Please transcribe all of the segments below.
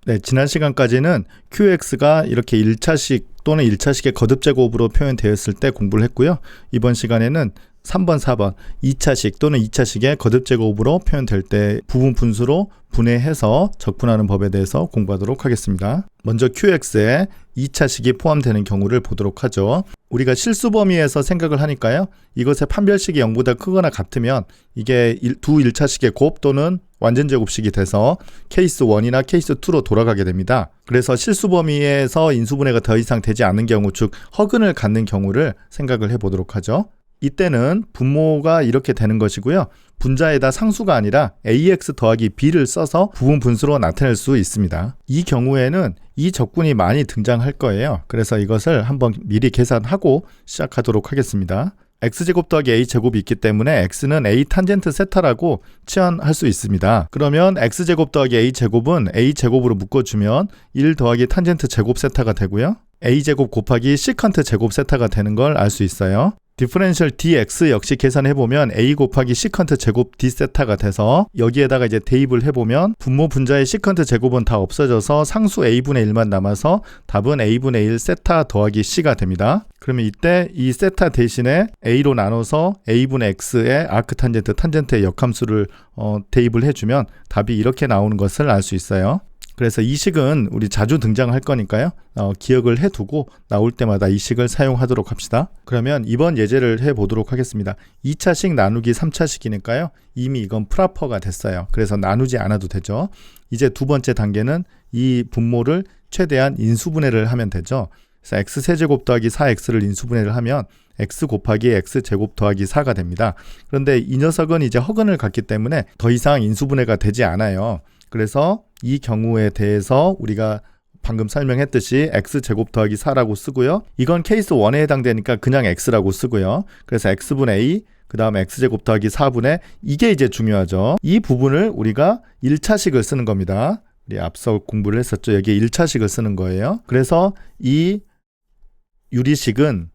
네, 지난 시간까지는 QX가 이렇게 1차식 또는 1차식의 거듭제곱으로 표현되었을 때 공부를 했고요. 이번 시간에는 3번, 4번 2차식 또는 2차식의 거듭제곱으로 표현될 때 부분 분수로 분해해서 적분하는 법에 대해서 공부하도록 하겠습니다. 먼저 QX에 2차식이 포함되는 경우를 보도록 하죠. 우리가 실수 범위에서 생각을 하니까요. 이것의 판별식이 0보다 크거나 같으면 이게 두 1차식의 곱 또는 완전 제곱식이 돼서 케이스 1이나 케이스 2로 돌아가게 됩니다. 그래서 실수 범위에서 인수분해가 더 이상 되지 않는 경우, 즉 허근을 갖는 경우를 생각을 해보도록 하죠. 이때는 분모가 이렇게 되는 것이고요. 분자에다 상수가 아니라 ax 더하기 b를 써서 부분 분수로 나타낼 수 있습니다. 이 경우에는 이 적분이 많이 등장할 거예요. 그래서 이것을 한번 미리 계산하고 시작하도록 하겠습니다. x제곱 더하기 a제곱이 있기 때문에 x는 a 탄젠트 세타라고 치환할 수 있습니다. 그러면 x제곱 더하기 a제곱은 a제곱으로 묶어주면 1 더하기 탄젠트 제곱 세타가 되고요. a제곱 곱하기 시컨트 제곱 세타가 되는 걸 알 수 있어요. 디퍼런셜 dx 역시 계산해보면 a 곱하기 시컨트 제곱 d 세타가 돼서 여기에다가 이제 대입을 해보면 분모 분자의 시컨트 제곱은 다 없어져서 상수 a분의 1만 남아서 답은 a분의 1 세타 더하기 c가 됩니다. 그러면 이때 이 세타 대신에 a로 나눠서 a분의 x의 아크탄젠트, 탄젠트의 역함수를 대입을 해주면 답이 이렇게 나오는 것을 알 수 있어요. 그래서 이 식은 우리 자주 등장할 거니까요. 기억을 해두고 나올 때마다 이 식을 사용하도록 합시다. 그러면 이번 예제를 해보도록 하겠습니다. 2차식 나누기 3차식이니까요. 이미 이건 프라퍼가 됐어요. 그래서 나누지 않아도 되죠. 이제 두 번째 단계는 이 분모를 최대한 인수분해를 하면 되죠. 그래서 x세제곱 더하기 4x를 인수분해를 하면 x 곱하기 x제곱 더하기 4가 됩니다. 그런데 이 녀석은 이제 허근을 갖기 때문에 더 이상 인수분해가 되지 않아요. 그래서 이 경우에 대해서 우리가 방금 설명했듯이 x제곱 더하기 4라고 쓰고요. 이건 케이스 1에 해당되니까 그냥 x라고 쓰고요. 그래서 x분의 a, 그 다음에 x제곱 더하기 4분의 이게 이제 중요하죠. 이 부분을 우리가 1차식을 쓰는 겁니다. 우리 앞서 공부를 했었죠. 여기에 1차식을 쓰는 거예요. 그래서 이 유리식은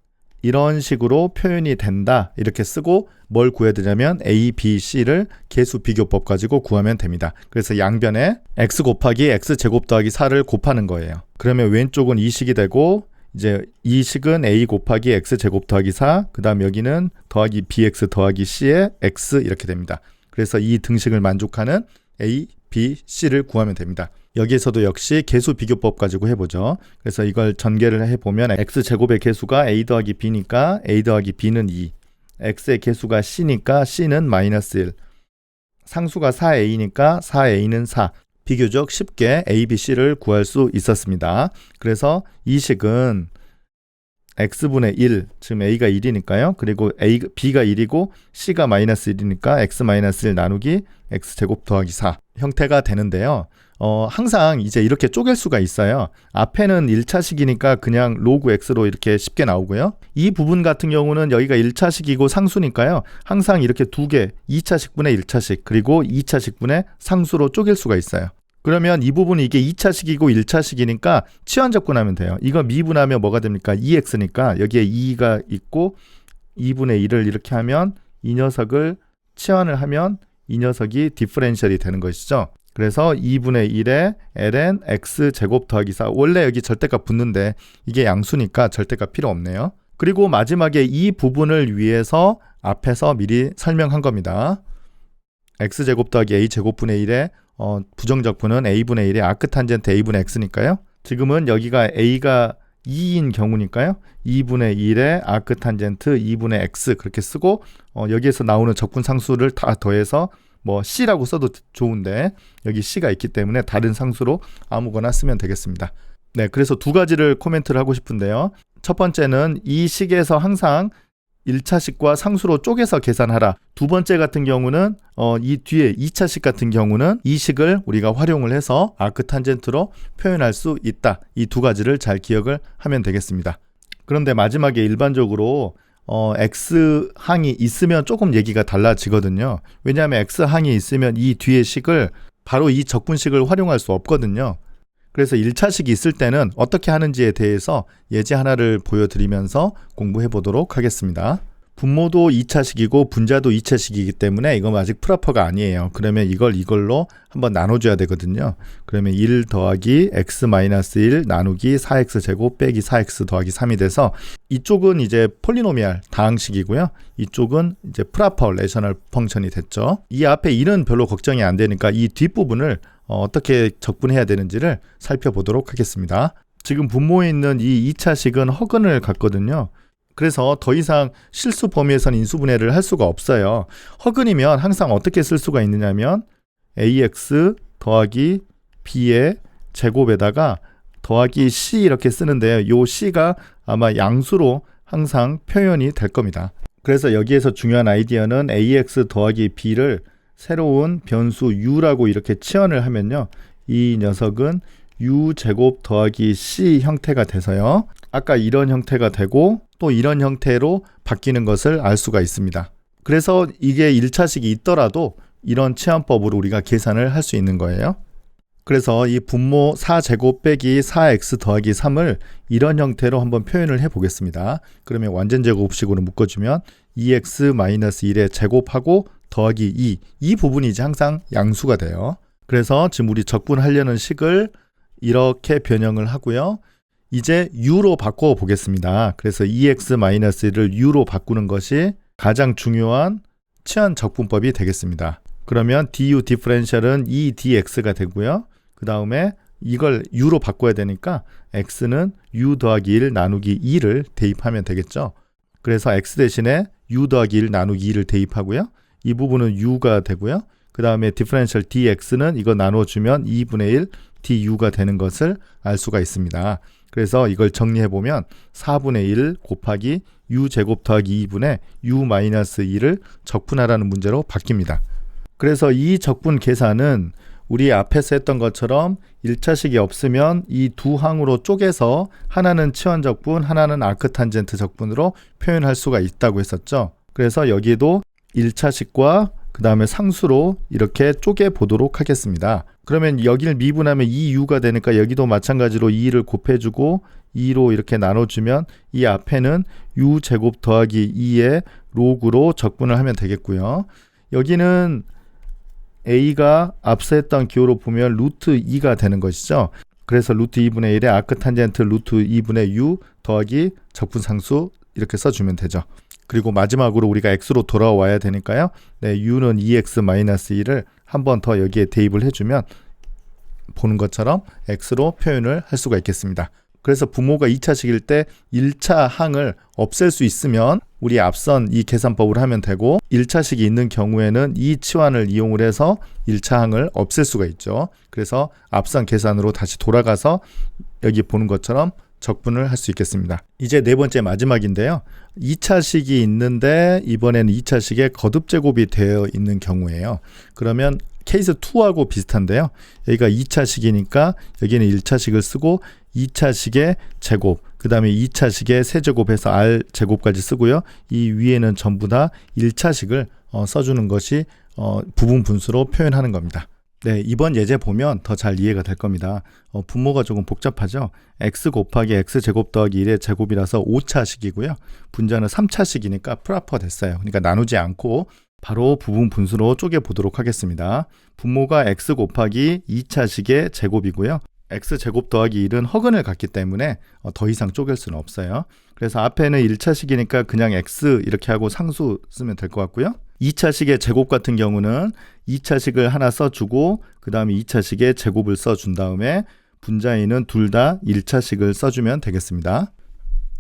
이런 식으로 표현이 된다 이렇게 쓰고 뭘 구해야 되냐면 a, b, c를 계수 비교법 가지고 구하면 됩니다. 그래서 양변에 x 곱하기 x제곱 더하기 4를 곱하는 거예요. 그러면 왼쪽은 이 식이 되고 이제 이 식은 a 곱하기 x제곱 더하기 4, 그 다음 여기는 더하기 bx 더하기 c의 x 이렇게 됩니다. 그래서 이 등식을 만족하는 a, b, c를 구하면 됩니다. 여기에서도 역시 계수 비교법 가지고 해보죠. 그래서 이걸 전개를 해보면 x제곱의 계수가 a 더하기 b니까 a 더하기 b는 2, x의 계수가 c니까 c는 마이너스 1, 상수가 4a니까 4a는 4. 비교적 쉽게 a, b, c를 구할 수 있었습니다. 그래서 이 식은 x분의 1, 지금 a가 1이니까요. 그리고 b가 1이고 c가 마이너스 1이니까 x 마이너스 1 나누기 x제곱 더하기 4 형태가 되는데요. 항상 이제 이렇게 쪼갤 수가 있어요. 앞에는 1차식이니까 그냥 로그 x로 이렇게 쉽게 나오고요. 이 부분 같은 경우는 여기가 1차식이고 상수니까요. 항상 이렇게 두 개, 2차식분의 1차식 그리고 2차식분의 상수로 쪼갤 수가 있어요. 그러면 이 부분이 이게 2차식이고 1차식이니까 치환 적분하면 돼요. 이거 미분하면 뭐가 됩니까? 2x니까 여기에 2가 있고 2분의 1을 이렇게 하면 이 녀석을 치환을 하면 이 녀석이 디퍼런셜이 되는 것이죠. 그래서 2분의 1에 ln x제곱 더하기 4. 원래 여기 절대값 붙는데 이게 양수니까 절대값 필요 없네요. 그리고 마지막에 이 부분을 위해서 앞에서 미리 설명한 겁니다. x제곱 더하기 a제곱분의 1에 부정적분은 a분의 1의 아크탄젠트 a분의 x니까요. 지금은 여기가 a가 2인 경우니까요. 2분의 1의 아크탄젠트 2분의 x 그렇게 쓰고 여기에서 나오는 적분 상수를 다 더해서 뭐 c라고 써도 좋은데 여기 c가 있기 때문에 다른 상수로 아무거나 쓰면 되겠습니다. 네, 그래서 두 가지를 코멘트를 하고 싶은데요. 첫 번째는 이 식에서 항상 1차식과 상수로 쪼개서 계산하라. 두 번째 같은 경우는 이 뒤에 2차식 같은 경우는 이 식을 우리가 활용을 해서 아크탄젠트로 표현할 수 있다. 이 두 가지를 잘 기억을 하면 되겠습니다. 그런데 마지막에 일반적으로 X항이 있으면 조금 얘기가 달라지거든요. 왜냐하면 X항이 있으면 이 뒤에 식을 바로 이 적분식을 활용할 수 없거든요. 그래서 1차식이 있을 때는 어떻게 하는지에 대해서 예제 하나를 보여드리면서 공부해 보도록 하겠습니다. 분모도 2차식이고 분자도 2차식이기 때문에 이건 아직 프로퍼가 아니에요. 그러면 이걸로 한번 나눠줘야 되거든요. 그러면 1 더하기 x-1 나누기 4x제곱 빼기 4x 더하기 3이 돼서 이쪽은 이제 폴리노미알 다항식이고요. 이쪽은 이제 프로퍼 레셔널 펑션이 됐죠. 이 앞에 1은 별로 걱정이 안 되니까 이 뒷부분을 어떻게 적분해야 되는지를 살펴보도록 하겠습니다. 지금 분모에 있는 이 2차식은 허근을 갖거든요. 그래서 더 이상 실수 범위에서는 인수분해를 할 수가 없어요. 허근이면 항상 어떻게 쓸 수가 있느냐면 ax 더하기 b의 제곱에다가 더하기 c 이렇게 쓰는데요. 요 c가 아마 양수로 항상 표현이 될 겁니다. 그래서 여기에서 중요한 아이디어는 ax 더하기 b를 새로운 변수 u라고 이렇게 치환을 하면요. 이 녀석은 u 제곱 더하기 c 형태가 돼서요. 아까 이런 형태가 되고 또 이런 형태로 바뀌는 것을 알 수가 있습니다. 그래서 이게 1차식이 있더라도 이런 치환법으로 우리가 계산을 할 수 있는 거예요. 그래서 이 분모 4제곱 빼기 4x 더하기 3을 이런 형태로 한번 표현을 해 보겠습니다. 그러면 완전 제곱식으로 묶어주면 2x-1의 제곱하고 더하기 2, 부분이 이제 항상 양수가 돼요. 그래서 지금 우리 적분하려는 식을 이렇게 변형을 하고요. 이제 u로 바꿔 보겠습니다. 그래서 2x-1을 u로 바꾸는 것이 가장 중요한 치환 적분법이 되겠습니다. 그러면 du 디퍼런셜은 2dx가 되고요. 그 다음에 이걸 u로 바꿔야 되니까 x는 u 더하기 1 나누기 2를 대입하면 되겠죠. 그래서 x 대신에 u 더하기 1 나누기 2를 대입하고요. 이 부분은 u가 되고요. 그 다음에 디퍼런셜 dx는 이거 나눠주면 2분의 1 du가 되는 것을 알 수가 있습니다. 그래서 이걸 정리해보면 4분의 1 곱하기 u 제곱 더하기 2분의 u-2를 적분하라는 문제로 바뀝니다. 그래서 이 적분 계산은 우리 앞에서 했던 것처럼 1차식이 없으면 이 두 항으로 쪼개서 하나는 치환적분, 하나는 아크탄젠트 적분으로 표현할 수가 있다고 했었죠. 그래서 여기에도 1차식과 그 다음에 상수로 이렇게 쪼개 보도록 하겠습니다. 그러면 여기를 미분하면 2u가 되니까 여기도 마찬가지로 2를 곱해주고 2로 이렇게 나눠주면 이 앞에는 u 제곱 더하기 2의 로그로 적분을 하면 되겠고요. 여기는 a가 앞서 했던 기호로 보면 루트 2가 되는 것이죠. 그래서 루트 2분의 1의 아크탄젠트 루트 2분의 u 더하기 적분상수 이렇게 써주면 되죠. 그리고 마지막으로 우리가 x로 돌아와야 되니까요. 네, u는 2x-1을 한 번 더 여기에 대입을 해주면 보는 것처럼 x로 표현을 할 수가 있겠습니다. 그래서 분모가 2차식일 때 1차 항을 없앨 수 있으면 우리 앞선 이 계산법을 하면 되고 1차식이 있는 경우에는 이 치환을 이용을 해서 1차 항을 없앨 수가 있죠. 그래서 앞선 계산으로 다시 돌아가서 여기 보는 것처럼 적분을 할 수 있겠습니다. 이제 네 번째 마지막인데요. 2차식이 있는데 이번에는 2차식에 거듭제곱이 되어 있는 경우예요. 그러면 케이스 2하고 비슷한데요. 여기가 2차식이니까 여기는 1차식을 쓰고 2차식의 제곱, 그 다음에 2차식의 세제곱해서 r제곱까지 쓰고요. 이 위에는 전부 다 1차식을 써주는 것이 부분 분수로 표현하는 겁니다. 네, 이번 예제 보면 더 잘 이해가 될 겁니다. 분모가 조금 복잡하죠. x 곱하기 x제곱 더하기 1의 제곱이라서 5차식이고요. 분자는 3차식이니까 프로퍼 됐어요. 그러니까 나누지 않고 바로 부분 분수로 쪼개 보도록 하겠습니다. 분모가 x 곱하기 2차식의 제곱이고요. x제곱 더하기 1은 허근을 갖기 때문에 더 이상 쪼갤 수는 없어요. 그래서 앞에는 1차식이니까 그냥 x 이렇게 하고 상수 쓰면 될 것 같고요. 2차식의 제곱 같은 경우는 2차식을 하나 써주고 그 다음에 2차식의 제곱을 써준 다음에 분자에는 둘 다 1차식을 써주면 되겠습니다.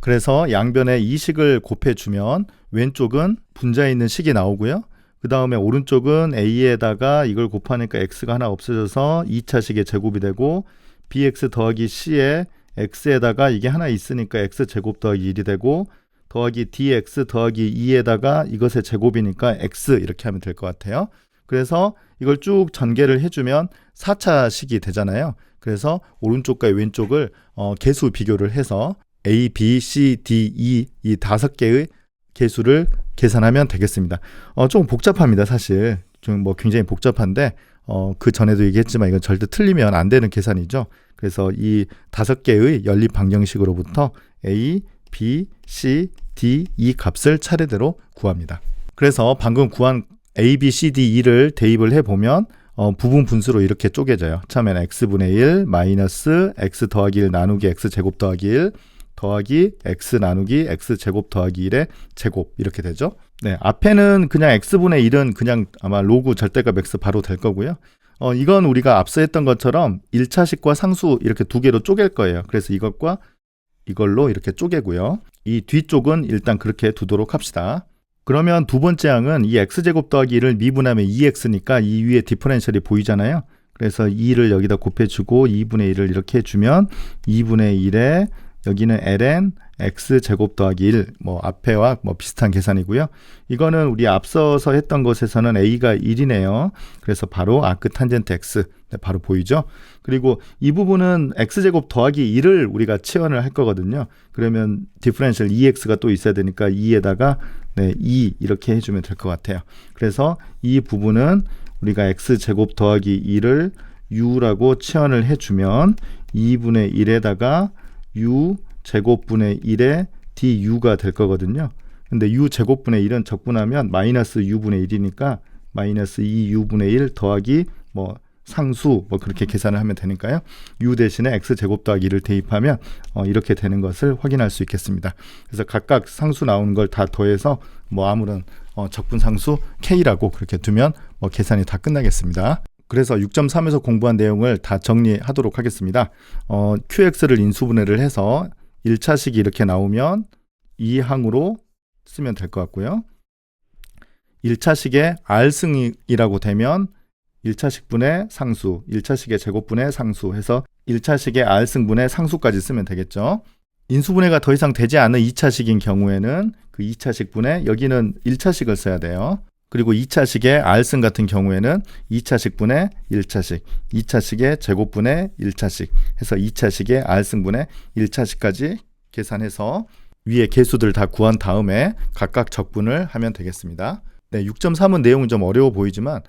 그래서 양변에 이 식을 곱해주면 왼쪽은 분자에 있는 식이 나오고요. 그 다음에 오른쪽은 a에다가 이걸 곱하니까 x가 하나 없어져서 2차식의 제곱이 되고 bx 더하기 c에 x에다가 이게 하나 있으니까 x제곱 더하기 1이 되고 더하기 dx 더하기 2에다가 이것의 제곱이니까 x 이렇게 하면 될 것 같아요. 그래서 이걸 쭉 전개를 해주면 4차식이 되잖아요. 그래서 오른쪽과 왼쪽을 개수 비교를 해서 a, b, c, d, e 이 5개의 개수를 계산하면 되겠습니다. 좀 복잡합니다. 사실 좀 굉장히 복잡한데 그 전에도 얘기했지만 이건 절대 틀리면 안 되는 계산이죠. 그래서 이 5개의 연립 방정식으로부터 a, B, C, D, E 값을 차례대로 구합니다. 그래서 방금 구한 A, B, C, D, E를 대입을 해보면 부분 분수로 이렇게 쪼개져요. 처음에는 x분의 1 마이너스 x 더하기 1 나누기 x제곱 더하기 1 더하기 x 나누기 x제곱 더하기 1의 제곱 이렇게 되죠. 네, 앞에는 그냥 x분의 1은 그냥 아마 로그 절대값 x 바로 될 거고요. 이건 우리가 앞서 했던 것처럼 1차식과 상수 이렇게 두 개로 쪼갤 거예요. 그래서 이것과 이걸로 이렇게 쪼개고요. 이 뒤쪽은 일단 그렇게 두도록 합시다. 그러면 두 번째 항은 이 x제곱 더하기 1을 미분하면 2x니까 이 위에 디퍼런셜이 보이잖아요. 그래서 2를 여기다 곱해주고 2분의 1을 이렇게 해주면 2분의 1에 여기는 ln x제곱 더하기 1 앞에와 비슷한 계산이고요. 이거는 우리 앞서서 했던 것에서는 a가 1이네요. 그래서 바로 아크 탄젠트 x 바로 보이죠. 그리고 이 부분은 x제곱 더하기 1을 우리가 치환을 할 거거든요. 그러면 디퍼런셜 2x가 또 있어야 되니까 2에다가 2 이렇게 해주면 될 것 같아요. 그래서 이 부분은 우리가 x제곱 더하기 1을 u라고 치환을 해주면 2분의 1에다가 u 제곱분의 1의 du가 될 거거든요. 근데 u 제곱분의 1은 적분하면 마이너스 u분의 1이니까 마이너스 2u분의 1 더하기 상수 그렇게 계산을 하면 되니까요. u 대신에 x 제곱 더하기 1을 대입하면 이렇게 되는 것을 확인할 수 있겠습니다. 그래서 각각 상수 나오는 걸 다 더해서 아무런 적분 상수 k라고 그렇게 두면 계산이 다 끝나겠습니다. 그래서 6.3에서 공부한 내용을 다 정리하도록 하겠습니다. QX를 인수분해를 해서 1차식이 이렇게 나오면 이 항으로 쓰면 될 것 같고요. 1차식에 R승이라고 되면 1차식분의 상수, 1차식의 제곱분의 상수 해서 1차식의 R승분의 상수까지 쓰면 되겠죠. 인수분해가 더 이상 되지 않은 2차식인 경우에는 그 2차식분의 여기는 1차식을 써야 돼요. 그리고 2차식의 R승 같은 경우에는 2차식분의 1차식, 2차식의 제곱분의 1차식 해서 2차식의 R승분의 1차식까지 계산해서 위에 개수들 다 구한 다음에 각각 적분을 하면 되겠습니다. 네, 6.3은 내용은 좀 어려워 보이지만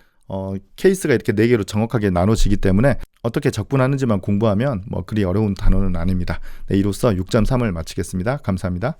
케이스가 이렇게 4개로 정확하게 나눠지기 때문에 어떻게 적분하는지만 공부하면 그리 어려운 단어는 아닙니다. 네, 이로써 6.3을 마치겠습니다. 감사합니다.